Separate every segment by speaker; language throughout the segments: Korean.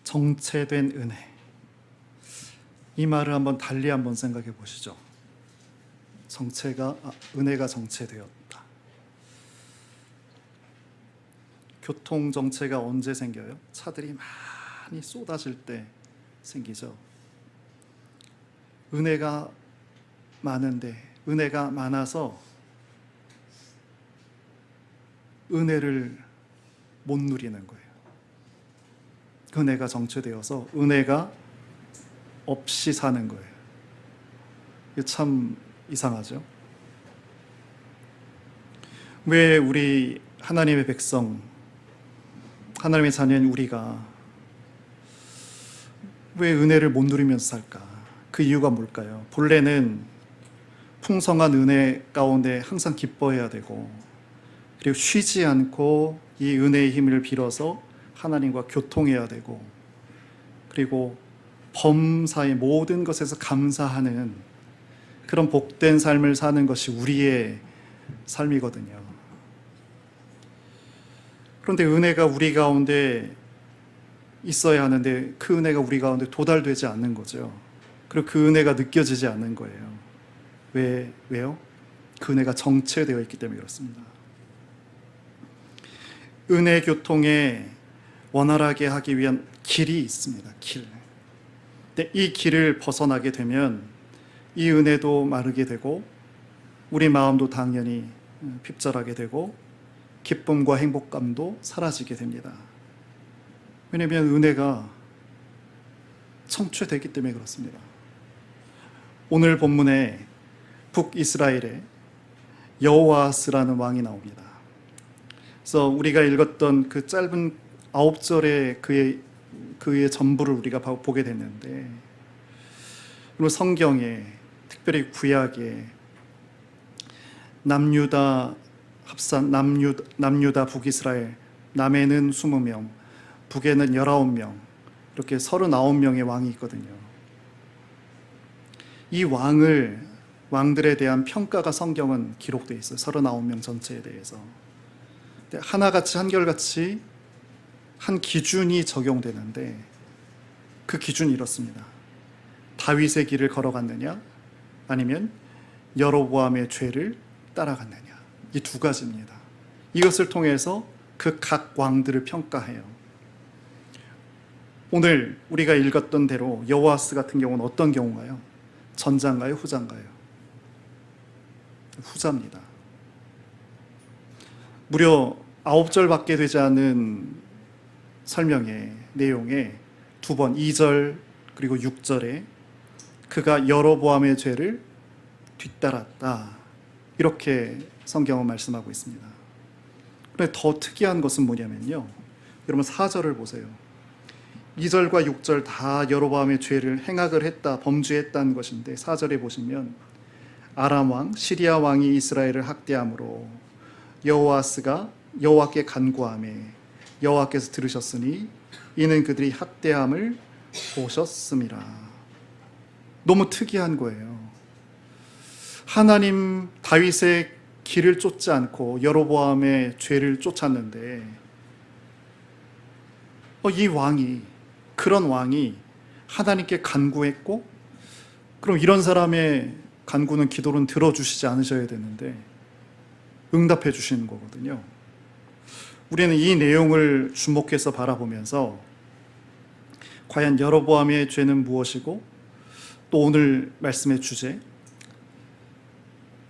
Speaker 1: 정체된 은혜. 이 말을 한번 달리 한번 생각해 보시죠. 은혜가 정체되었다. 교통 정체가 언제 생겨요? 차들이 많이 쏟아질 때 생기죠. 은혜가 많은데, 은혜가 많아서 은혜를 못 누리는 거예요. 은혜가 정체되어서 은혜가 없이 사는 거예요. 이게 참 이상하죠. 왜 우리 하나님의 백성, 하나님의 자녀인 우리가 왜 은혜를 못 누리면서 살까? 그 이유가 뭘까요? 본래는 풍성한 은혜 가운데 항상 기뻐해야 되고, 그리고 쉬지 않고 이 은혜의 힘을 빌어서 하나님과 교통해야 되고, 그리고 범사의 모든 것에서 감사하는 그런 복된 삶을 사는 것이 우리의 삶이거든요. 그런데 은혜가 우리 가운데 있어야 하는데 그 은혜가 우리 가운데 도달되지 않는 거죠. 그리고 그 은혜가 느껴지지 않는 거예요. 왜요? 그 은혜가 정체되어 있기 때문에 그렇습니다. 은혜 교통에 원활하게 하기 위한 길이 있습니다. 길. 근데 이 길을 벗어나게 되면 이 은혜도 마르게 되고 우리 마음도 당연히 핍절하게 되고 기쁨과 행복감도 사라지게 됩니다. 왜냐하면 은혜가 정체되기 때문에 그렇습니다. 오늘 본문에 북이스라엘에 여호아스라는 왕이 나옵니다. 그래서 우리가 읽었던 그 짧은 9절의 그의 전부를 우리가 보게 됐는데, 그리고 성경에 특별히 구약에 남유다 합산, 남유다 북이스라엘, 남에는 20명, 북에는 19명, 이렇게 39명의 왕이 있거든요. 이 왕들에 대한 평가가 성경은 기록되어 있어요. 39명 전체에 대해서. 하나같이 한결같이 한 기준이 적용되는데, 그 기준이 이렇습니다. 다윗의 길을 걸어갔느냐, 아니면 여로보암의 죄를 따라갔느냐, 이 두 가지입니다. 이것을 통해서 그 각 왕들을 평가해요. 오늘 우리가 읽었던 대로 여호아스 같은 경우는 어떤 경우가요? 전자인가요? 후자인가요? 후자입니다. 무려 9절밖에 되지 않은 설명의 내용에 두 번, 2절 그리고 6절에 그가 여로보암의 죄를 뒤따랐다, 이렇게 성경은 말씀하고 있습니다. 그런데 더 특이한 것은 뭐냐면요, 여러분 4절을 보세요. 2절과 6절 다 여로보암의 죄를 행악을 했다, 범죄했다는 것인데 4절에 보시면 아람 왕, 시리아 왕이 이스라엘을 학대함으로 여호아스가 여호와께 간구하매 여호와께서 들으셨으니 이는 그들이 학대함을 보셨음이라. 너무 특이한 거예요. 하나님 다윗의 길을 쫓지 않고 여로보암의 죄를 쫓았는데 그런 왕이 하나님께 간구했고, 그럼 이런 사람의 간구는, 기도는 들어주시지 않으셔야 되는데 응답해 주시는 거거든요. 우리는 이 내용을 주목해서 바라보면서 과연 여로보암의 죄는 무엇이고, 또 오늘 말씀의 주제,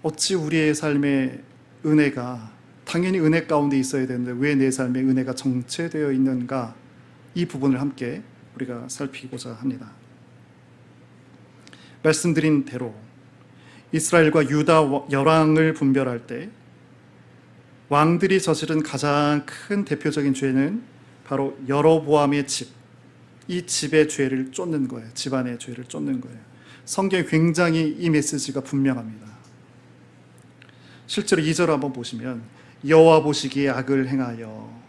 Speaker 1: 어찌 우리의 삶의 은혜가, 당연히 은혜 가운데 있어야 되는데 왜 내 삶의 은혜가 정체되어 있는가, 이 부분을 함께 우리가 살피고자 합니다. 말씀드린 대로 이스라엘과 유다 열왕을 분별할 때 왕들이 저지른 가장 큰 대표적인 죄는 바로 여로보암의 집, 이 집의 죄를 쫓는 거예요. 집안의 죄를 쫓는 거예요. 성경에 굉장히 이 메시지가 분명합니다. 실제로 2절을 한번 보시면 여호와 보시기에 악을 행하여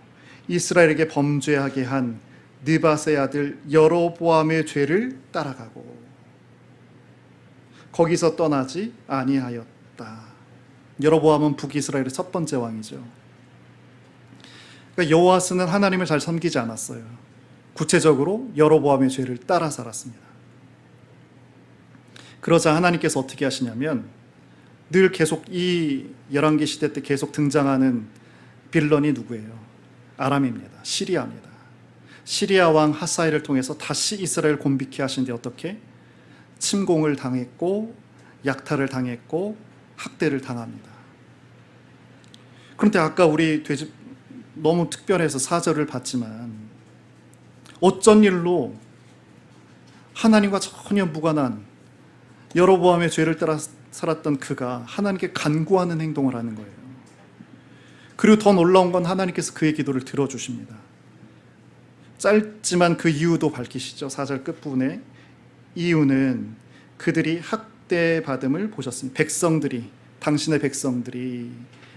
Speaker 1: 이스라엘에게 범죄하게 한 느밧의 아들 여로보암의 죄를 따라가고 거기서 떠나지 아니하였다. 여로보암은 북이스라엘의 첫 번째 왕이죠. 그러니까 여호아스는 하나님을 잘 섬기지 않았어요. 구체적으로 여로보암의 죄를 따라 살았습니다. 그러자 하나님께서 어떻게 하시냐면 늘 계속 이 열왕기 시대 때 계속 등장하는 빌런이 누구예요? 아람입니다. 시리아입니다. 시리아 왕 하사엘을 통해서 다시 이스라엘 곤비케 하신데 어떻게? 침공을 당했고 약탈을 당했고 학대를 당합니다. 그런데 아까 우리 너무 특별해서 4절을 봤지만 어쩐 일로 하나님과 전혀 무관한 여로보암의 죄를 따라 살았던 그가 하나님께 간구하는 행동을 하는 거예요. 그리고 더 놀라운 건 하나님께서 그의 기도를 들어주십니다. 짧지만 그 이유도 밝히시죠. 4절 끝부분에 이유는 그들이 학대받음을 보셨습니다. 당신의 백성들이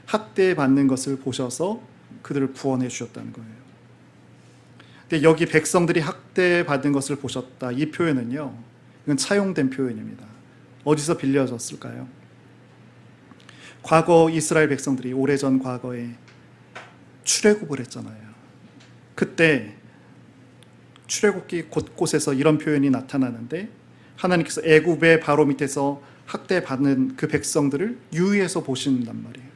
Speaker 1: 학대받는 것을 보셔서 그들을 구원해 주셨다는 거예요. 근데 여기 백성들이 학대받은 것을 보셨다, 이 표현은요, 이건 차용된 표현입니다. 어디서 빌려졌을까요? 과거 이스라엘 백성들이 오래전 과거에 출애굽을 했잖아요. 그때 출애굽기 곳곳에서 이런 표현이 나타나는데 하나님께서 애굽의 바로 밑에서 학대받는 그 백성들을 유의해서 보신단 말이에요.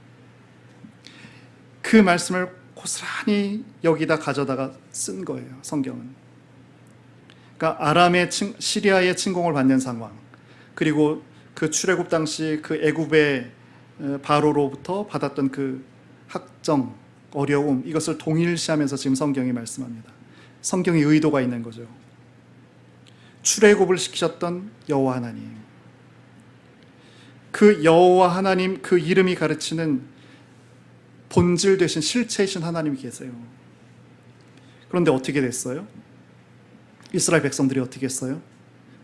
Speaker 1: 그 말씀을 고스란히 여기다 가져다가 쓴 거예요, 성경은. 그러니까 시리아의 침공을 받는 상황, 그리고 그 출애굽 당시 그 애굽의 바로로부터 받았던 그 학정, 어려움, 이것을 동일시하면서 지금 성경이 말씀합니다. 성경의 의도가 있는 거죠. 출애굽을 시키셨던 여호와 하나님, 그 여호와 하나님, 그 이름이 가르치는 본질 되신 실체이신 하나님이 계세요. 그런데 어떻게 됐어요? 이스라엘 백성들이 어떻게 했어요?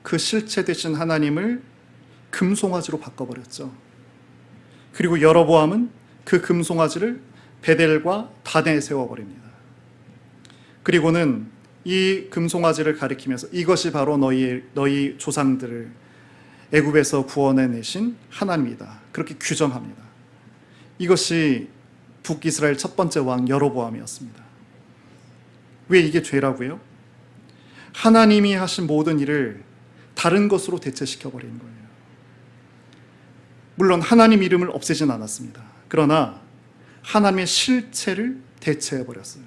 Speaker 1: 그 실체 되신 하나님을 금송아지로 바꿔버렸죠. 그리고 여로보암은 그 금송아지를 베델과 단에 세워버립니다. 그리고는 이 금송아지를 가리키면서 이것이 바로 너희 조상들을 애굽에서 구원해내신 하나님이다, 그렇게 규정합니다. 이것이 북이스라엘 첫 번째 왕 여로보암이었습니다. 왜 이게 죄라고요? 하나님이 하신 모든 일을 다른 것으로 대체시켜버린 거예요. 물론 하나님 이름을 없애진 않았습니다. 그러나 하나님의 실체를 대체해버렸어요.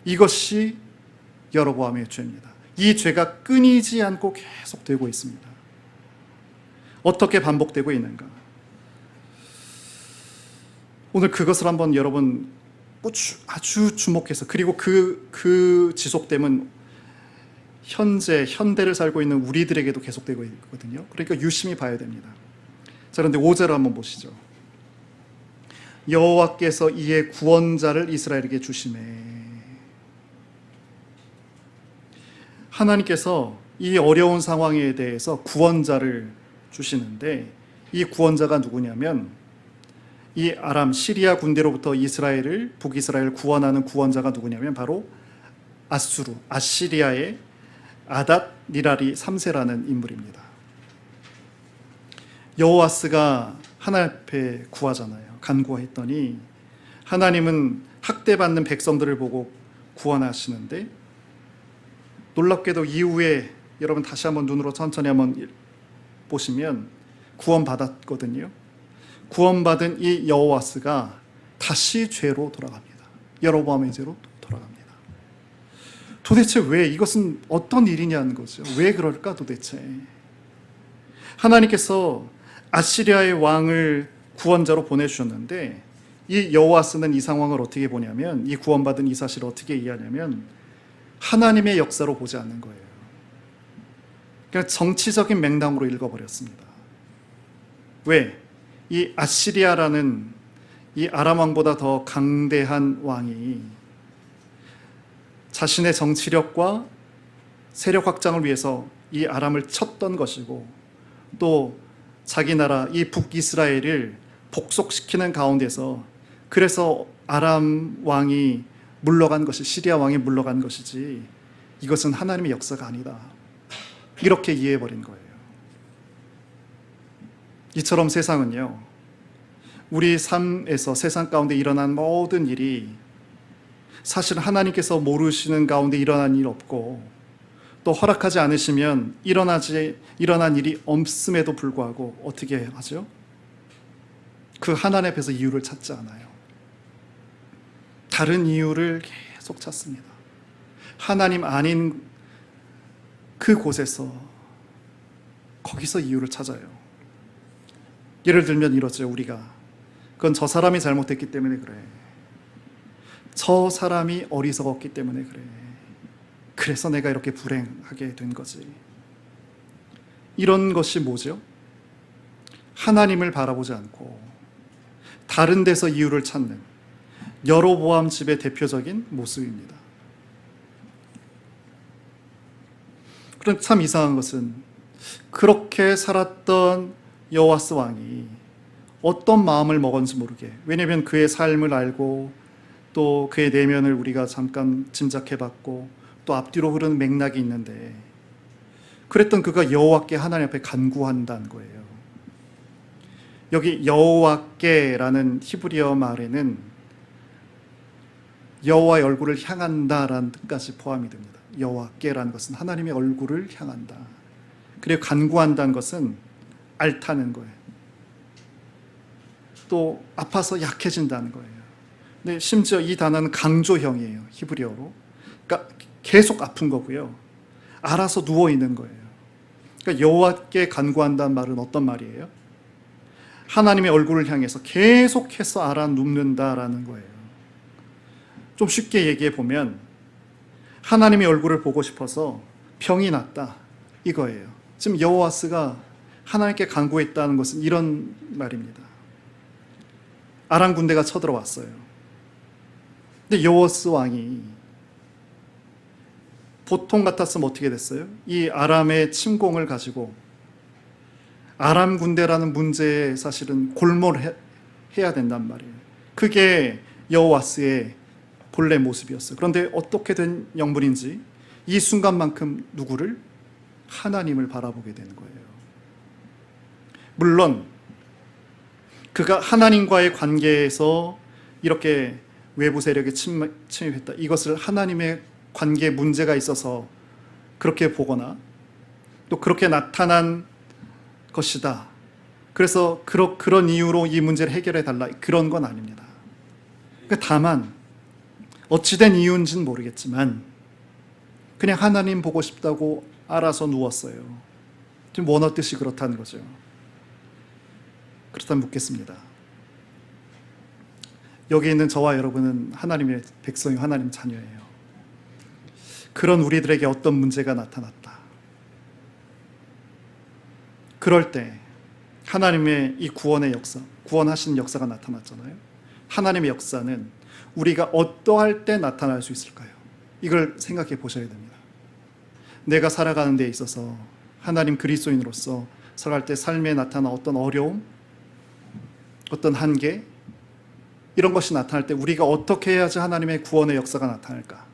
Speaker 1: 이것이 여로보암의 죄입니다. 이 죄가 끊이지 않고 계속되고 있습니다. 어떻게 반복되고 있는가? 오늘 그것을 한번 여러분 아주 주목해서, 그리고 그 지속됨은 현대를 살고 있는 우리들에게도 계속되고 있거든요. 그러니까 유심히 봐야 됩니다. 자, 그런데 5절을 한번 보시죠. 여호와께서 이에 구원자를 이스라엘에게 주시매. 하나님께서 이 어려운 상황에 대해서 구원자를 주시는데, 이 구원자가 누구냐면 이 시리아 군대로부터 북이스라엘을 구원하는 구원자가 누구냐면 바로 아시리아의 아닷 니라리 3세라는 인물입니다. 여호와스가 하나님 앞에 구하잖아요. 간구했더니 하나님은 학대받는 백성들을 보고 구원하시는데, 놀랍게도 이후에 여러분 다시 한번 눈으로 천천히 한번 보시면 구원받았거든요. 구원받은 이 여호와스가 다시 죄로 돌아갑니다. 여로보암의 죄로 돌아갑니다. 도대체 왜, 이것은 어떤 일이냐는 거죠. 왜 그럴까 도대체? 하나님께서 아시리아의 왕을 구원자로 보내주셨는데 이 여호와스는 이 상황을 어떻게 보냐면, 이 구원받은 이 사실을 어떻게 이해하냐면 하나님의 역사로 보지 않는 거예요. 그냥 정치적인 맥락으로 읽어버렸습니다. 왜? 이 아시리아라는 이 아람 왕보다 더 강대한 왕이 자신의 정치력과 세력 확장을 위해서 이 아람을 쳤던 것이고, 또 자기 나라 이 북이스라엘을 복속시키는 가운데서, 그래서 아람 왕이 물러간 것이, 시리아 왕이 물러간 것이지 이것은 하나님의 역사가 아니다, 이렇게 이해해버린 거예요. 이처럼 세상은요, 우리 삶에서 세상 가운데 일어난 모든 일이 사실 하나님께서 모르시는 가운데 일어난 일 없고, 또 허락하지 않으시면 일어난 일이 없음에도 불구하고 어떻게 하죠? 그 하나님 앞에서 이유를 찾지 않아요. 다른 이유를 계속 찾습니다. 하나님 아닌 그곳에서, 거기서 이유를 찾아요. 예를 들면 이러죠. 우리가 그건 저 사람이 잘못했기 때문에 그래, 저 사람이 어리석었기 때문에 그래, 그래서 내가 이렇게 불행하게 된 거지. 이런 것이 뭐죠? 하나님을 바라보지 않고 다른 데서 이유를 찾는 여로보암 집의 대표적인 모습입니다. 그럼 참 이상한 것은, 그렇게 살았던 여호와스 왕이 어떤 마음을 먹었는지 모르게, 왜냐하면 그의 삶을 알고 또 그의 내면을 우리가 잠깐 짐작해봤고 또 앞뒤로 흐르는 맥락이 있는데, 그랬던 그가 여호와께 하나님 앞에 간구한다는 거예요. 여기 여호와께라는 히브리어 말에는 여호와의 얼굴을 향한다라는 뜻까지 포함이 됩니다. 여호와께라는 것은 하나님의 얼굴을 향한다. 그리고 간구한다는 것은 앓다는 거예요. 또 아파서 약해진다는 거예요. 근데 심지어 이 단어는 강조형이에요. 히브리어로. 그러니까 계속 아픈 거고요. 알아서 누워 있는 거예요. 그러니까 여호와께 간구한다는 말은 어떤 말이에요? 하나님의 얼굴을 향해서 계속해서 알아 눕는다라는 거예요. 좀 쉽게 얘기해 보면, 하나님의 얼굴을 보고 싶어서 병이 났다, 이거예요. 지금 여호와스가 하나님께 간구했다는 것은 이런 말입니다. 아람 군대가 쳐들어왔어요. 근데 여호와스 왕이 보통 같았으면 어떻게 됐어요? 이 아람의 침공을 가지고 아람 군대라는 문제에 사실은 골몰해야 된단 말이에요. 그게 여호와스의 본래 모습이었어요. 그런데 어떻게 된 영문인지 이 순간만큼 누구를? 하나님을 바라보게 되는 거예요. 물론 그가 하나님과의 관계에서 이렇게 외부 세력에 침입했다, 이것을 하나님의 관계에 문제가 있어서 그렇게 보거나 또 그렇게 나타난 것이다, 그래서 그런 이유로 이 문제를 해결해 달라, 그런 건 아닙니다. 다만 어찌된 이유인지는 모르겠지만 그냥 하나님 보고 싶다고 알아서 누웠어요. 지금 원어 뜻이 그렇다는 거죠. 그렇다면 묻겠습니다. 여기 있는 저와 여러분은 하나님의 백성이 하나님 자녀예요. 그런 우리들에게 어떤 문제가 나타났다, 그럴 때 하나님의 이 구원의 역사, 구원하시는 역사가 나타났잖아요. 하나님의 역사는 우리가 어떠할 때 나타날 수 있을까요? 이걸 생각해 보셔야 됩니다. 내가 살아가는 데 있어서 하나님 그리스도인으로서 살아갈 때 삶에 나타난 어떤 어려움, 어떤 한계, 이런 것이 나타날 때 우리가 어떻게 해야지 하나님의 구원의 역사가 나타날까?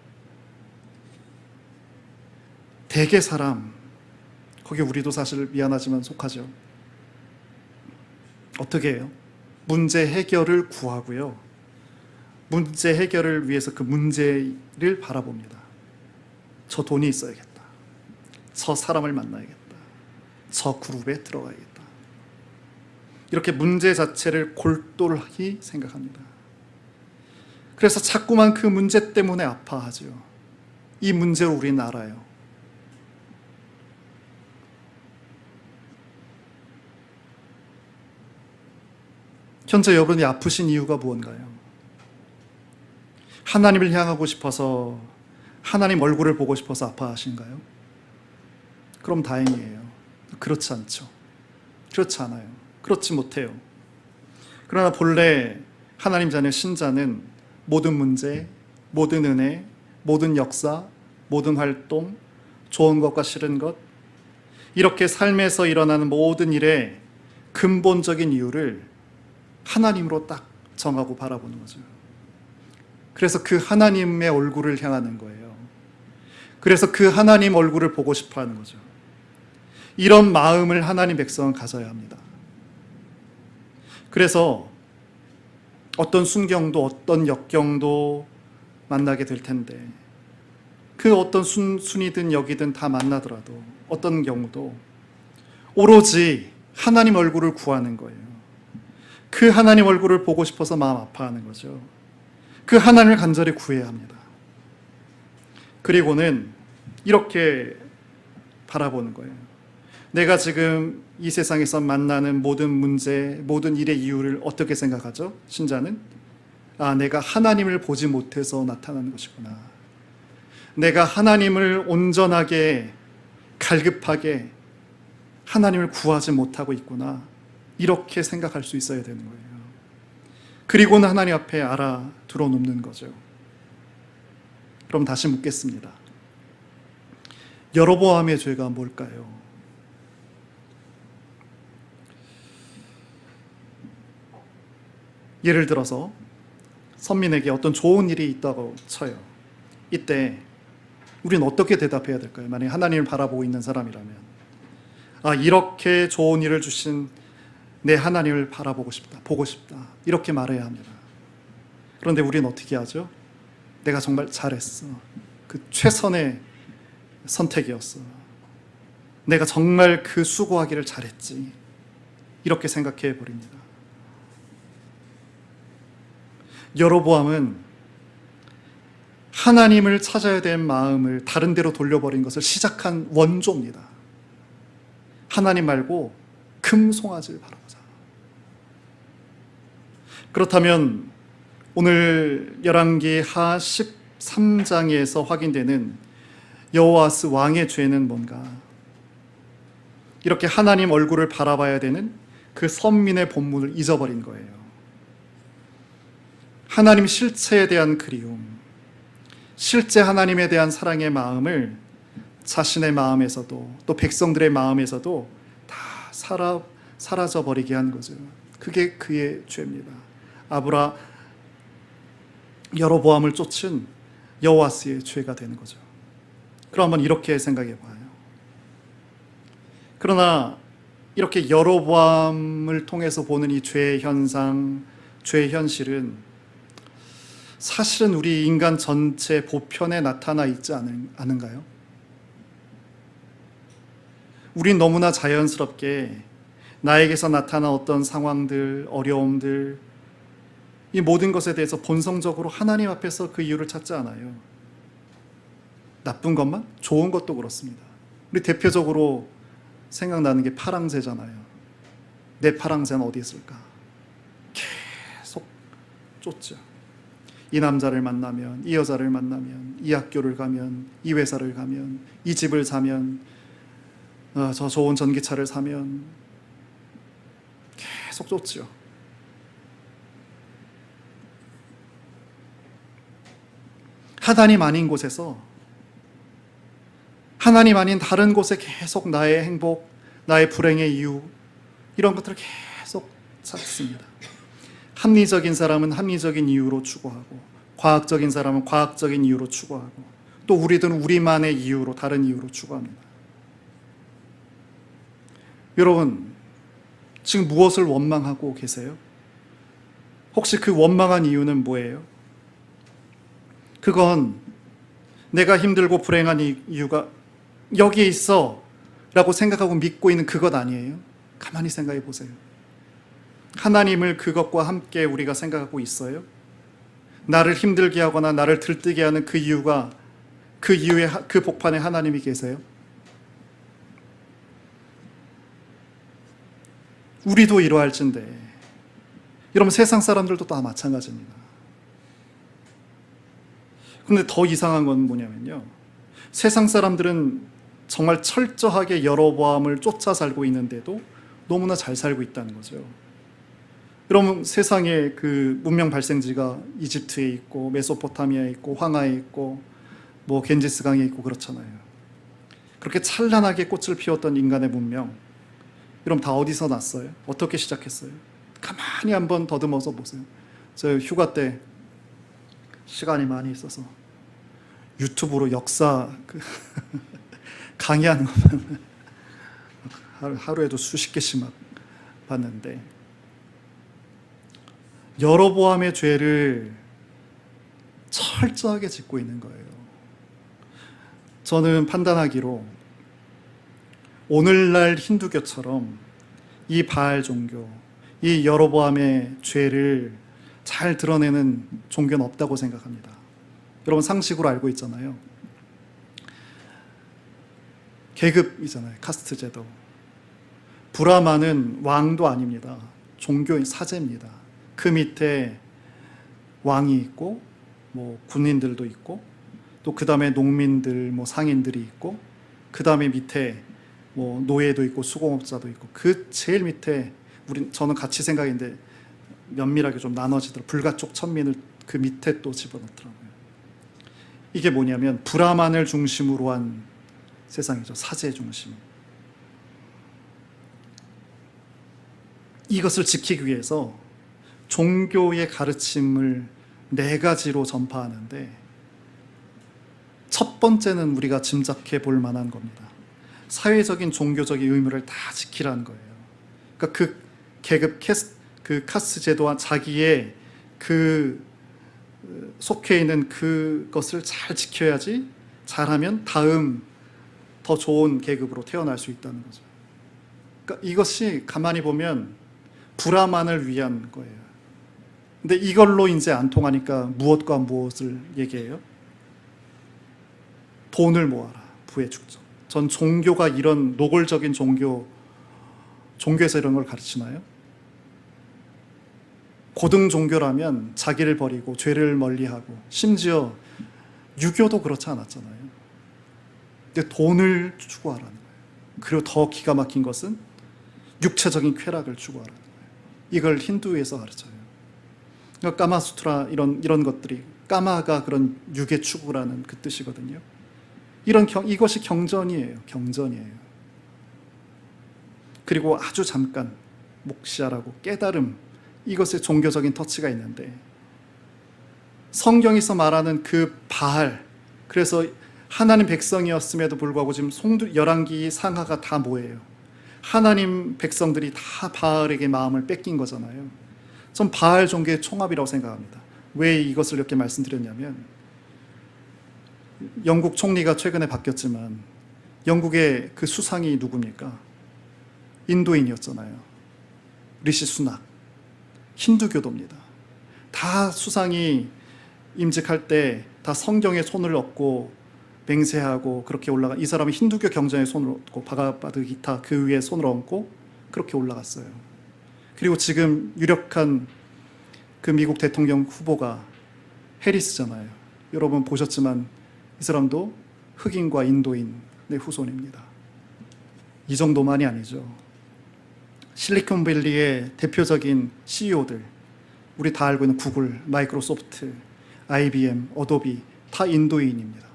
Speaker 1: 대개 사람, 거기 우리도 사실 미안하지만 속하죠. 어떻게 해요? 문제 해결을 구하고요, 문제 해결을 위해서 그 문제를 바라봅니다. 저 돈이 있어야겠다, 저 사람을 만나야겠다, 저 그룹에 들어가야겠다, 이렇게 문제 자체를 골똘히 생각합니다. 그래서 자꾸만 그 문제 때문에 아파하죠. 이 문제를 우리는 알아요. 현재 여러분이 아프신 이유가 무언가요? 하나님을 향하고 싶어서, 하나님 얼굴을 보고 싶어서 아파하신가요? 그럼 다행이에요. 그렇지 않죠. 그렇지 않아요. 그렇지 못해요. 그러나 본래 하나님 자녀 신자는 모든 문제, 모든 은혜, 모든 역사, 모든 활동, 좋은 것과 싫은 것, 이렇게 삶에서 일어나는 모든 일의 근본적인 이유를 하나님으로 딱 정하고 바라보는 거죠. 그래서 그 하나님의 얼굴을 향하는 거예요. 그래서 그 하나님 얼굴을 보고 싶어 하는 거죠. 이런 마음을 하나님 백성은 가져야 합니다. 그래서 어떤 순경도, 어떤 역경도, 만나게 될 텐데, 그 어떤 순위든 역이든 다 만나더라도 어떤 경우도 오로지 하나님 얼굴을 구하는 거예요. 그 하나님 얼굴을 보고 싶어서 마음 아파하는 거죠. 그 하나님을 간절히 구해야 합니다. 그리고는 이렇게 바라보는 거예요. 내가 지금 이 세상에서 만나는 모든 문제, 모든 일의 이유를 어떻게 생각하죠? 신자는 내가 하나님을 보지 못해서 나타나는 것이구나. 내가 하나님을 온전하게 갈급하게 하나님을 구하지 못하고 있구나. 이렇게 생각할 수 있어야 되는 거예요. 그리고는 하나님 앞에 알아들어 놓는 거죠. 그럼 다시 묻겠습니다. 여로보암의 죄가 뭘까요? 예를 들어서 선민에게 어떤 좋은 일이 있다고 쳐요. 이때 우리는 어떻게 대답해야 될까요? 만약에 하나님을 바라보고 있는 사람이라면, 이렇게 좋은 일을 주신 내 하나님을 바라보고 싶다, 보고 싶다, 이렇게 말해야 합니다. 그런데 우리는 어떻게 하죠? 내가 정말 잘했어, 그 최선의 선택이었어, 내가 정말 그 수고하기를 잘했지, 이렇게 생각해 버립니다. 여로보암은 하나님을 찾아야 될 마음을 다른 데로 돌려버린 것을 시작한 원조입니다. 하나님 말고 금송아지를 바라보자. 그렇다면 오늘 열왕기 하 13장에서 확인되는 여호아스 왕의 죄는 뭔가? 이렇게 하나님 얼굴을 바라봐야 되는 그 선민의 본분을 잊어버린 거예요. 하나님 실체에 대한 그리움, 실제 하나님에 대한 사랑의 마음을 자신의 마음에서도 또 백성들의 마음에서도 다 사라져버리게 한 거죠. 그게 그의 죄입니다. 여로보암을 쫓은 여호아스의 죄가 되는 거죠. 그럼 한번 이렇게 생각해 봐요. 그러나 이렇게 여로보암을 통해서 보는 이 죄의 현상, 죄의 현실은 사실은 우리 인간 전체 보편에 나타나 있지 않은가요? 우린 너무나 자연스럽게 나에게서 나타난 어떤 상황들, 어려움들, 이 모든 것에 대해서 본성적으로 하나님 앞에서 그 이유를 찾지 않아요. 나쁜 것만? 좋은 것도 그렇습니다. 우리 대표적으로 생각나는 게 파랑새잖아요. 내 파랑새는 어디 있을까? 계속 쫓죠. 이 남자를 만나면, 이 여자를 만나면, 이 학교를 가면, 이 회사를 가면, 이 집을 사면, 저 좋은 전기차를 사면 계속 쫓죠. 하나님 아닌 곳에서, 하나님 아닌 다른 곳에 계속 나의 행복, 나의 불행의 이유, 이런 것들을 계속 찾습니다. 합리적인 사람은 합리적인 이유로 추구하고, 과학적인 사람은 과학적인 이유로 추구하고, 또 우리들은 우리만의 이유로, 다른 이유로 추구합니다. 여러분, 지금 무엇을 원망하고 계세요? 혹시 그 원망한 이유는 뭐예요? 그건 내가 힘들고 불행한 이유가 여기에 있어 라고 생각하고 믿고 있는 그것 아니에요? 가만히 생각해 보세요. 하나님을 그것과 함께 우리가 생각하고 있어요? 나를 힘들게 하거나 나를 들뜨게 하는 그 이유가, 그 이유에 그 복판에 하나님이 계세요? 우리도 이러할진데, 여러분 세상 사람들도 다 마찬가지입니다. 그런데 더 이상한 건 뭐냐면요, 세상 사람들은 정말 철저하게 여로보암을 쫓아 살고 있는데도 너무나 잘 살고 있다는 거죠. 여러분 세상에 그 문명 발생지가 이집트에 있고, 메소포타미아에 있고, 황하에 있고, 뭐 겐지스강에 있고 그렇잖아요. 그렇게 찬란하게 꽃을 피웠던 인간의 문명, 여러분 다 어디서 났어요? 어떻게 시작했어요? 가만히 한번 더듬어서 보세요. 저 휴가 때 시간이 많이 있어서 유튜브로 역사 강의하는 것만 하루에도 수십 개씩 막 봤는데, 여로보암의 죄를 철저하게 짓고 있는 거예요. 저는 판단하기로 오늘날 힌두교처럼 이 바알 종교, 이 여로보암의 죄를 잘 드러내는 종교는 없다고 생각합니다. 여러분 상식으로 알고 있잖아요. 계급이잖아요. 카스트 제도. 브라만은 왕도 아닙니다. 종교인 사제입니다. 그 밑에 왕이 있고 뭐 군인들도 있고 또 그 다음에 농민들, 뭐 상인들이 있고 그 다음에 밑에 뭐 노예도 있고 수공업자도 있고 그 제일 밑에 저는 같이 생각인데 면밀하게 좀 나눠지더라고요. 불가촉 천민을 그 밑에 또 집어넣더라고요. 이게 뭐냐면 브라만을 중심으로 한 세상이죠. 사제 중심. 이것을 지키기 위해서 종교의 가르침을 4가지로 전파하는데 첫 번째는 우리가 짐작해 볼 만한 겁니다. 사회적인 종교적인 의무를 다 지키라는 거예요. 그러니까 그 계급 그 카스 제도와 자기의 그 속해 있는 그것을 잘 지켜야지 잘하면 다음 더 좋은 계급으로 태어날 수 있다는 거죠. 그러니까 이것이 가만히 보면 브라만을 위한 거예요. 근데 이걸로 이제 안 통하니까 무엇과 무엇을 얘기해요? 돈을 모아라. 부의 축적. 전 종교가 이런 노골적인 종교에서 이런 걸 가르치나요? 고등 종교라면 자기를 버리고 죄를 멀리하고 심지어 유교도 그렇지 않았잖아요. 근데 돈을 추구하라는 거예요. 그리고 더 기가 막힌 것은 육체적인 쾌락을 추구하라는 거예요. 이걸 힌두에서 가르쳐요. 그러니까 까마수트라 이런 것들이 까마가 그런 육의 추구라는 그 뜻이거든요. 이것이 경전이에요. 경전이에요. 그리고 아주 잠깐 목시아라고 깨달음, 이것의 종교적인 터치가 있는데 성경에서 말하는 그 바알, 그래서 하나님 백성이었음에도 불구하고 지금 열왕기 상하가 다 뭐예요? 하나님 백성들이 다 바알에게 마음을 뺏긴 거잖아요. 전 바알 종교의 총합이라고 생각합니다. 왜 이것을 이렇게 말씀드렸냐면 영국 총리가 최근에 바뀌었지만 영국의 그 수상이 누굽니까? 인도인이었잖아요. 리시 수낙. 힌두교도입니다. 다 수상이 임직할 때 다 성경에 손을 얹고 맹세하고 그렇게 올라가. 이 사람은 힌두교 경전에 손을 얹고 바가바드 기타 그 위에 손을 얹고 그렇게 올라갔어요. 그리고 지금 유력한 그 미국 대통령 후보가 해리스잖아요. 여러분 보셨지만 이 사람도 흑인과 인도인의 후손입니다. 이 정도만이 아니죠. 실리콘밸리의 대표적인 CEO들, 우리 다 알고 있는 구글, 마이크로소프트, IBM, 어도비 다 인도인입니다.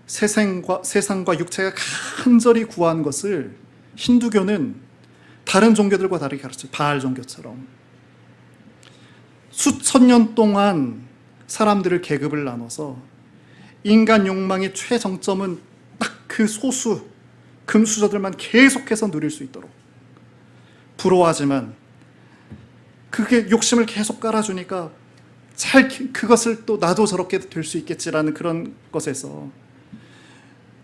Speaker 1: 세상과 육체가 간절히 구한 것을 힌두교는 다른 종교들과 다르게 가르쳐요. 바알 종교처럼. 수천 년 동안 사람들을 계급을 나눠서 인간 욕망의 최정점은 딱 그 소수 금수저들만 계속해서 누릴 수 있도록 부러워하지만 그게 욕심을 계속 깔아주니까 그것을 또 나도 저렇게 될 수 있겠지라는 그런 것에서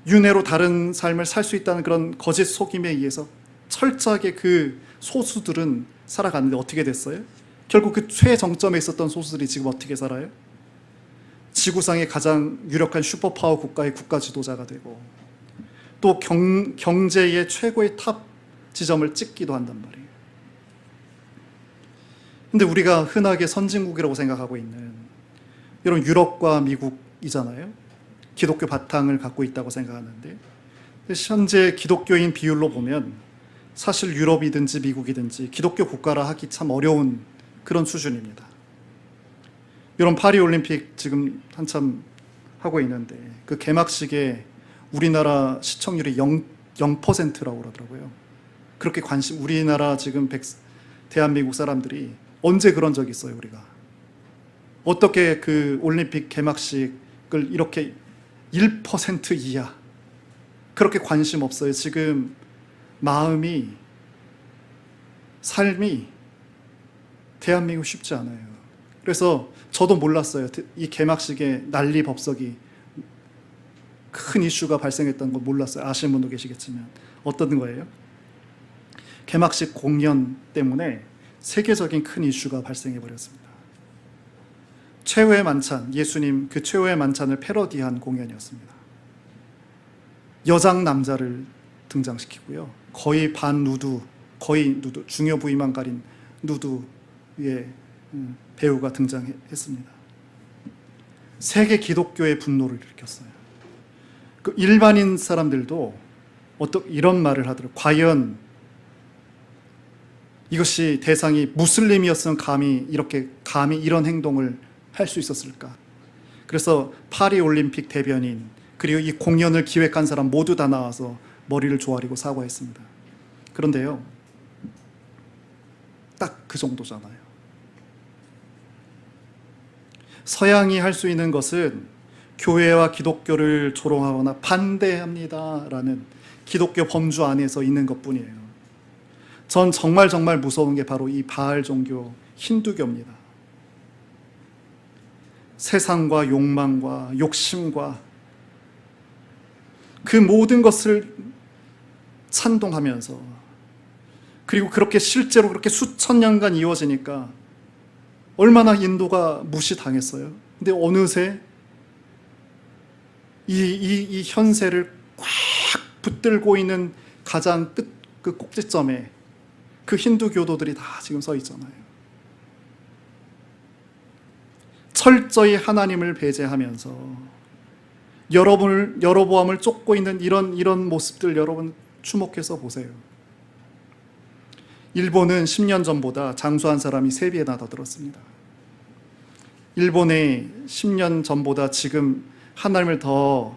Speaker 1: 윤회로 다른 삶을 살 수 있다는 그런 거짓 속임에 의해서 철저하게 그 소수들은 살아갔는데 어떻게 됐어요? 결국 그 최정점에 있었던 소수들이 지금 어떻게 살아요? 지구상의 가장 유력한 슈퍼파워 국가의 국가 지도자가 되고 또 경제의 최고의 탑 지점을 찍기도 한단 말이에요. 근데 우리가 흔하게 선진국이라고 생각하고 있는 이런 유럽과 미국이잖아요. 기독교 바탕을 갖고 있다고 생각하는데 현재 기독교인 비율로 보면 사실 유럽이든지 미국이든지 기독교 국가라 하기 참 어려운 그런 수준입니다. 이런 파리올림픽 지금 한참 하고 있는데 그 개막식에 우리나라 시청률이 0%라고 그러더라고요. 그렇게 우리나라 지금 대한민국 사람들이 언제 그런 적이 있어요, 우리가? 어떻게 그 올림픽 개막식을 이렇게 1% 이하 그렇게 관심 없어요. 지금 삶이 대한민국 쉽지 않아요. 그래서 저도 몰랐어요. 이 개막식에 난리법석이 큰 이슈가 발생했던 거 몰랐어요. 아시는 분도 계시겠지만. 어떤 거예요? 개막식 공연 때문에 세계적인 큰 이슈가 발생해 버렸습니다. 최후의 만찬, 예수님 그 최후의 만찬을 패러디한 공연이었습니다. 여장 남자를 등장시키고요. 거의 반 누드, 중요 부위만 가린 누드의 배우가 등장했습니다. 세계 기독교의 분노를 일으켰어요. 그 일반인 사람들도 이런 말을 하더라고요. 과연 이것이 대상이 무슬림이었으면 감히 이런 행동을 할 수 있었을까? 그래서 파리 올림픽 대변인 그리고 이 공연을 기획한 사람 모두 다 나와서 머리를 조아리고 사과했습니다. 그런데요, 딱 그 정도잖아요. 서양이 할 수 있는 것은 교회와 기독교를 조롱하거나 반대합니다라는 기독교 범주 안에서 있는 것뿐이에요. 전 정말 무서운 게 바로 이 바알 종교 힌두교입니다. 세상과 욕망과 욕심과 그 모든 것을 찬동하면서, 그리고 그렇게 실제로 그렇게 수천 년간 이어지니까 얼마나 인도가 무시당했어요. 근데 어느새 이 현세를 꽉 붙들고 있는 가장 그 꼭지점에 그 힌두 교도들이 다 지금 서 있잖아요. 철저히 하나님을 배제하면서 여로보암을 쫓고 있는 이런 모습들 여러분 주목해서 보세요. 일본은 10년 전보다 장수한 사람이 3배나 더 늘었습니다. 일본에 10년 전보다 지금 하나님을 더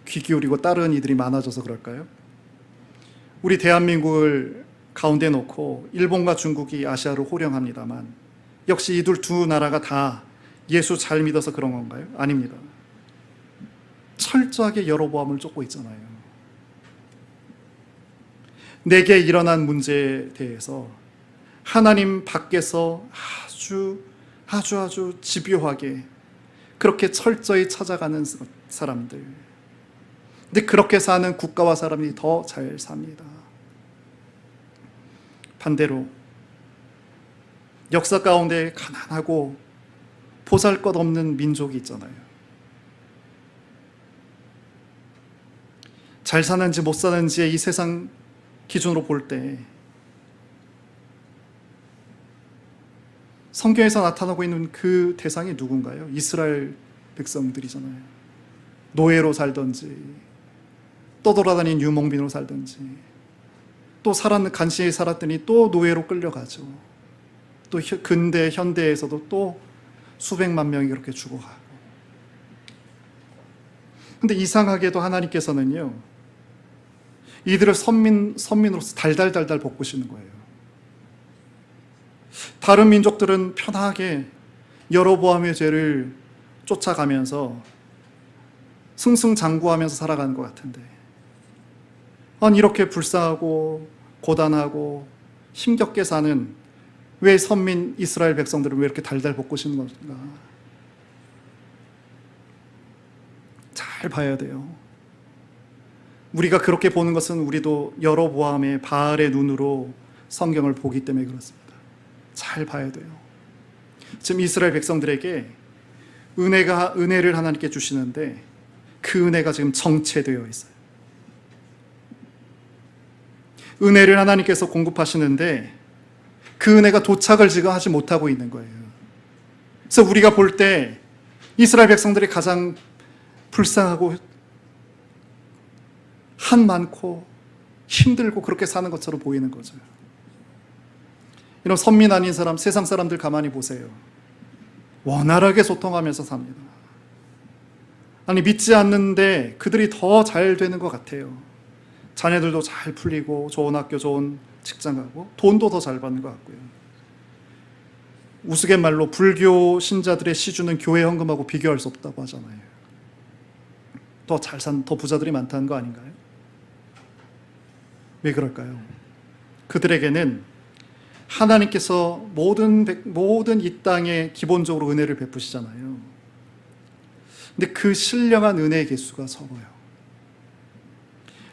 Speaker 1: 귀 기울이고 따르는 이들이 많아져서 그럴까요? 우리 대한민국을 가운데 놓고 일본과 중국이 아시아를 호령합니다만 역시 이 두 나라가 다 예수 잘 믿어서 그런 건가요? 아닙니다. 철저하게 여로보암을 쫓고 있잖아요. 내게 일어난 문제에 대해서 하나님 밖에서 아주 집요하게 그렇게 철저히 찾아가는 사람들, 근데 그렇게 사는 국가와 사람이 더 잘 삽니다. 반대로 역사 가운데 가난하고 보잘것없는 민족이 있잖아요. 잘 사는지 못 사는지의 이 세상 기준으로 볼 때 성경에서 나타나고 있는 그 대상이 누군가요? 이스라엘 백성들이잖아요. 노예로 살든지 떠돌아다닌 유목민으로 살든지 또 간신히 살았더니 또 노예로 끌려가죠. 또 근대 현대에서도 또 수백만 명이 그렇게 죽어가고. 근데 이상하게도 하나님께서는요, 이들을 선민으로서 달달달달 볶으시는 거예요. 다른 민족들은 편하게 여로보암의 죄를 쫓아가면서 승승장구하면서 살아가는 것 같은데, 아니 이렇게 불쌍하고 고단하고 힘겹게 사는 왜 선민 이스라엘 백성들을 왜 이렇게 달달 볶으시는 건가? 잘 봐야 돼요. 우리가 그렇게 보는 것은 우리도 여로보암의 바알의 눈으로 성경을 보기 때문에 그렇습니다. 잘 봐야 돼요. 지금 이스라엘 백성들에게 은혜를 하나님께 주시는데 그 은혜가 지금 정체되어 있어요. 은혜를 하나님께서 공급하시는데 그 은혜가 도착을 지금 하지 못하고 있는 거예요. 그래서 우리가 볼 때 이스라엘 백성들이 가장 불쌍하고 한 많고 힘들고 그렇게 사는 것처럼 보이는 거죠. 이런 선민 아닌 사람, 세상 사람들 가만히 보세요. 원활하게 소통하면서 삽니다. 아니 믿지 않는데 그들이 더 잘 되는 것 같아요. 자녀들도 잘 풀리고 좋은 학교, 좋은 직장 가고 돈도 더 잘 받는 것 같고요. 우스갯말로 불교 신자들의 시주는 교회 헌금하고 비교할 수 없다고 하잖아요. 더 부자들이 많다는 거 아닌가요? 왜 그럴까요? 그들에게는 하나님께서 모든 이 땅에 기본적으로 은혜를 베푸시잖아요. 근데 그 신령한 은혜의 개수가 적어요.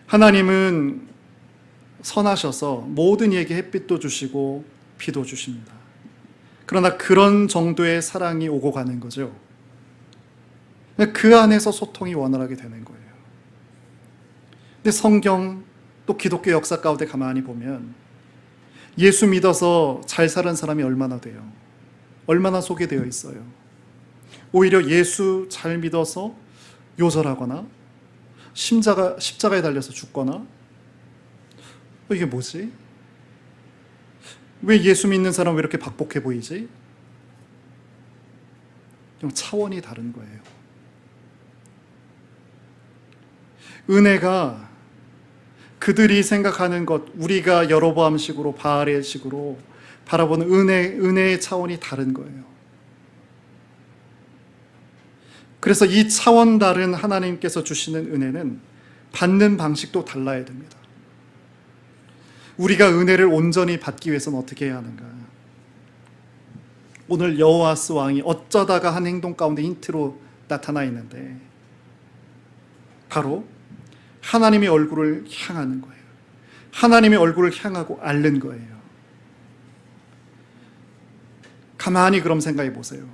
Speaker 1: 하나님은 선하셔서 모든 이에게 햇빛도 주시고 비도 주십니다. 그러나 그런 정도의 사랑이 오고 가는 거죠. 그 안에서 소통이 원활하게 되는 거예요. 근데 성경 또 기독교 역사 가운데 가만히 보면 예수 믿어서 잘 사는 사람이 얼마나 돼요? 얼마나 소개되어 있어요? 오히려 예수 잘 믿어서 요절하거나 십자가에 달려서 죽거나 이게 뭐지? 왜 예수 믿는 사람 왜 이렇게 박복해 보이지? 좀 차원이 다른 거예요. 은혜가 그들이 생각하는 것, 우리가 여로보암식으로 바알의 식으로 바라보는 은혜의 차원이 다른 거예요. 그래서 이 차원 다른 하나님께서 주시는 은혜는 받는 방식도 달라야 됩니다. 우리가 은혜를 온전히 받기 위해서는 어떻게 해야 하는가? 오늘 여호아스 왕이 어쩌다가 한 행동 가운데 힌트로 나타나 있는데 바로 하나님의 얼굴을 향하는 거예요. 하나님의 얼굴을 향하고 앓는 거예요. 가만히 그럼 생각해 보세요.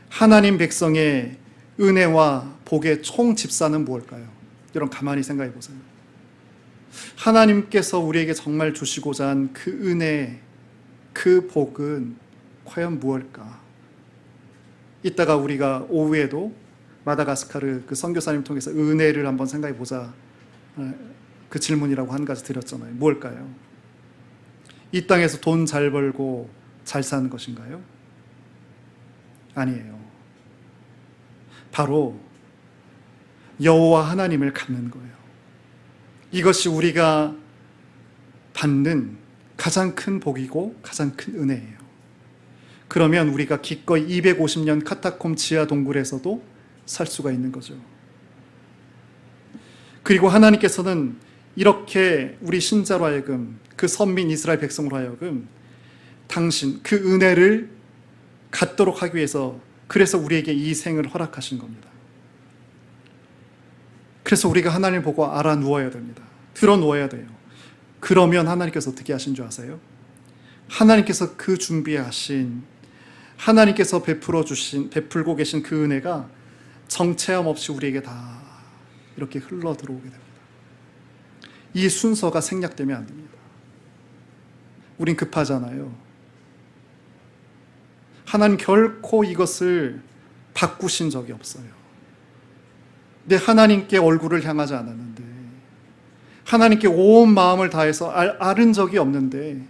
Speaker 1: 하나님 백성의 은혜와 복의 총 집산은 무엇일까요? 여러분 가만히 생각해 보세요. 하나님께서 우리에게 정말 주시고자 한 그 은혜, 그 복은 과연 무엇일까? 이따가 우리가 오후에도 마다가스카르 그 선교사님 통해서 은혜를 한번 생각해 보자. 그 질문이라고 한 가지 드렸잖아요. 뭘까요? 이 땅에서 돈 잘 벌고 잘 사는 것인가요? 아니에요. 바로 여호와 하나님을 갖는 거예요. 이것이 우리가 받는 가장 큰 복이고 가장 큰 은혜예요. 그러면 우리가 기꺼이 250년 카타콤 지하 동굴에서도 살 수가 있는 거죠. 그리고 하나님께서는 이렇게 우리 신자로 하여금 그 선민 이스라엘 백성으로 하여금 당신 그 은혜를 갖도록 하기 위해서 그래서 우리에게 이 생을 허락하신 겁니다. 그래서 우리가 하나님을 보고 알아 누워야 됩니다. 들어 누워야 돼요. 그러면 하나님께서 어떻게 하신 줄 아세요? 하나님께서 그 준비하신 하나님께서 베풀고 계신 그 은혜가 정체함 없이 우리에게 다 이렇게 흘러 들어오게 됩니다. 이 순서가 생략되면 안 됩니다. 우린 급하잖아요. 하나님 결코 이것을 바꾸신 적이 없어요. 근데 하나님께 얼굴을 향하지 않았는데, 하나님께 온 마음을 다해서 앓은 적이 없는데,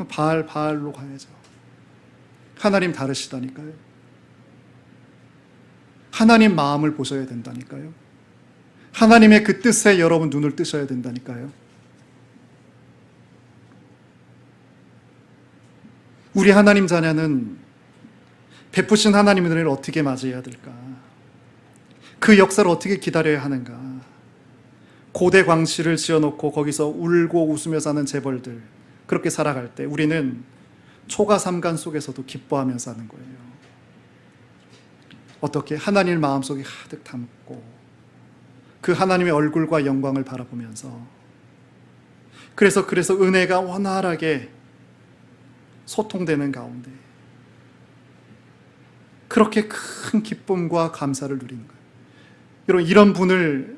Speaker 1: 바알로 가야죠. 하나님 다르시다니까요. 하나님 마음을 보셔야 된다니까요. 하나님의 그 뜻에 여러분 눈을 뜨셔야 된다니까요. 우리 하나님 자녀는 베푸신 하나님의 은혜를 어떻게 맞이해야 될까? 그 역사를 어떻게 기다려야 하는가? 고대 광시를 지어놓고 거기서 울고 웃으며 사는 재벌들, 그렇게 살아갈 때 우리는 초가 삼간 속에서도 기뻐하며 사는 거예요. 어떻게? 하나님을 마음속에 가득 담고 그 하나님의 얼굴과 영광을 바라보면서, 그래서 은혜가 원활하게 소통되는 가운데 그렇게 큰 기쁨과 감사를 누리는 거예요. 여러분, 이런 분을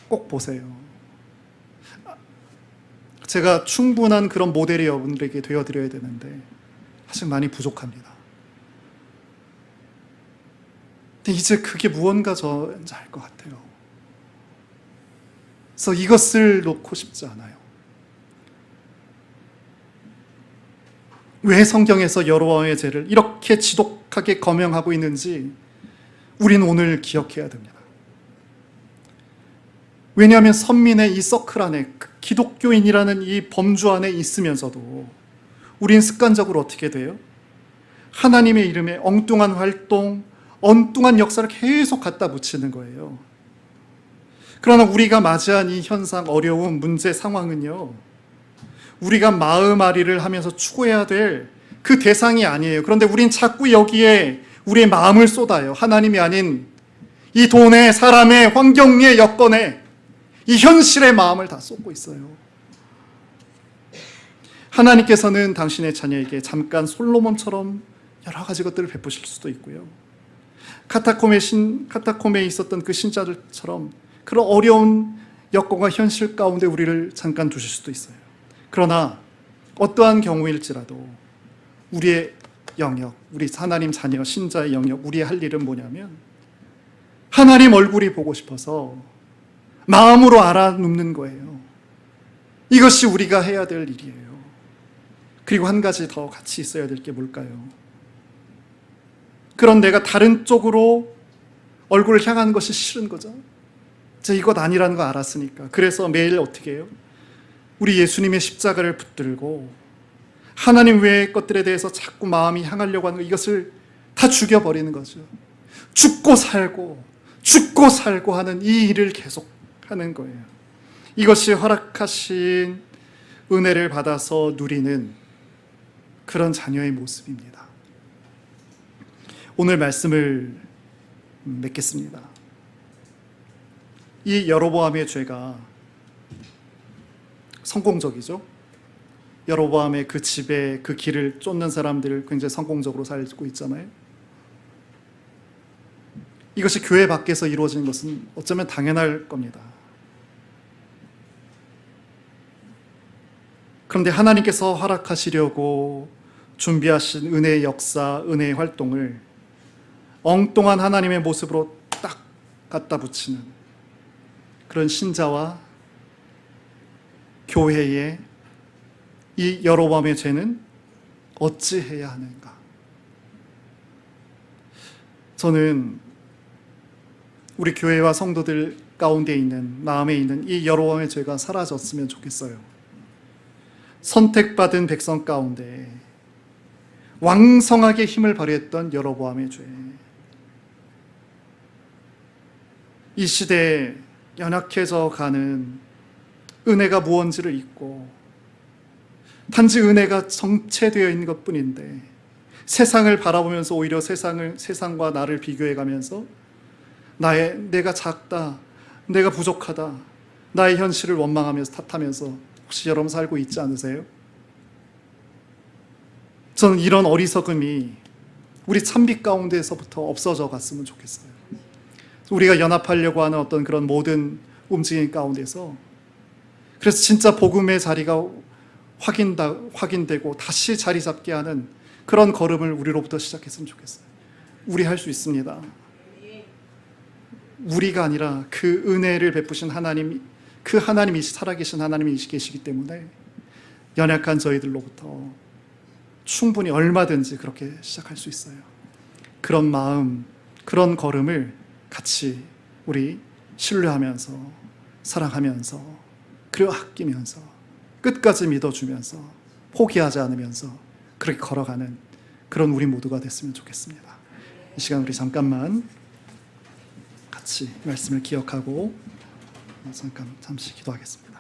Speaker 1: 꼭 보세요. 제가 충분한 그런 모델이 여러분들에게 되어드려야 되는데 사실 많이 부족합니다. 근데 이제 그게 무언가 저인지 알 것 같아요. 그래서 이것을 놓고 싶지 않아요. 왜 성경에서 여로보암의 죄를 이렇게 지독하게 거명하고 있는지 우리는 오늘 기억해야 됩니다. 왜냐하면 선민의 이 서클 안에, 기독교인이라는 이 범주 안에 있으면서도 우린 습관적으로 어떻게 돼요? 하나님의 이름에 엉뚱한 활동, 엉뚱한 역사를 계속 갖다 붙이는 거예요. 그러나 우리가 맞이한 이 현상, 어려움, 문제, 상황은요, 우리가 마음앓이를 하면서 추구해야 될 그 대상이 아니에요. 그런데 우린 자꾸 여기에 우리의 마음을 쏟아요. 하나님이 아닌 이 돈에, 사람의, 환경의 여건에, 이 현실의 마음을 다 쏟고 있어요. 하나님께서는 당신의 자녀에게 잠깐 솔로몬처럼 여러 가지 것들을 베푸실 수도 있고요. 카타콤에 있었던 그 신자들처럼 그런 어려운 여건과 현실 가운데 우리를 잠깐 두실 수도 있어요. 그러나 어떠한 경우일지라도 우리의 영역, 우리 하나님 자녀, 신자의 영역, 우리의 할 일은 뭐냐면 하나님 얼굴이 보고 싶어서 마음으로 알아눕는 거예요. 이것이 우리가 해야 될 일이에요. 그리고 한 가지 더 같이 있어야 될 게 뭘까요? 그런 내가 다른 쪽으로 얼굴을 향하는 것이 싫은 거죠. 이것 아니라는 거 알았으니까. 그래서 매일 어떻게 해요? 우리 예수님의 십자가를 붙들고 하나님 외의 것들에 대해서 자꾸 마음이 향하려고 하는 거, 이것을 다 죽여버리는 거죠. 죽고 살고 하는 이 일을 계속 하는 거예요. 이것이 허락하신 은혜를 받아서 누리는 그런 자녀의 모습입니다. 오늘 말씀을 맺겠습니다. 이 여로보암의 죄가 성공적이죠. 여로보암의 그 집에 그 길을 쫓는 사람들을 굉장히 성공적으로 살고 있잖아요. 이것이 교회 밖에서 이루어지는 것은 어쩌면 당연할 겁니다. 그런데 하나님께서 허락하시려고 준비하신 은혜의 역사, 은혜의 활동을 엉뚱한 하나님의 모습으로 딱 갖다 붙이는 그런 신자와 교회의 이 여로보암의 죄는 어찌해야 하는가? 저는 우리 교회와 성도들 가운데 있는, 마음에 있는 이 여로보암의 죄가 사라졌으면 좋겠어요. 선택받은 백성 가운데 왕성하게 힘을 발휘했던 여로보암의 죄, 이 시대에 연약해져 가는 은혜가 무언지를 잊고 단지 은혜가 정체되어 있는 것뿐인데 세상을 바라보면서 오히려 세상과 나를 비교해가면서 내가 작다, 내가 부족하다, 나의 현실을 원망하면서 탓하면서 혹시 여러분 살고 있지 않으세요? 저는 이런 어리석음이 우리 찬빛 가운데에서부터 없어져 갔으면 좋겠어요. 우리가 연합하려고 하는 어떤 그런 모든 움직임 가운데서, 그래서 진짜 복음의 자리가 확인되고 다시 자리 잡게 하는 그런 걸음을 우리로부터 시작했으면 좋겠어요. 우리 할 수 있습니다. 우리가 아니라 그 은혜를 베푸신 하나님, 그 하나님이 살아계신 하나님이 계시기 때문에 연약한 저희들로부터 충분히 얼마든지 그렇게 시작할 수 있어요. 그런 마음, 그런 걸음을 같이 우리 신뢰하면서 사랑하면서 그리고 아끼면서 끝까지 믿어주면서 포기하지 않으면서 그렇게 걸어가는 그런 우리 모두가 됐으면 좋겠습니다. 이 시간 우리 잠깐만 같이 말씀을 기억하고 잠시 기도하겠습니다.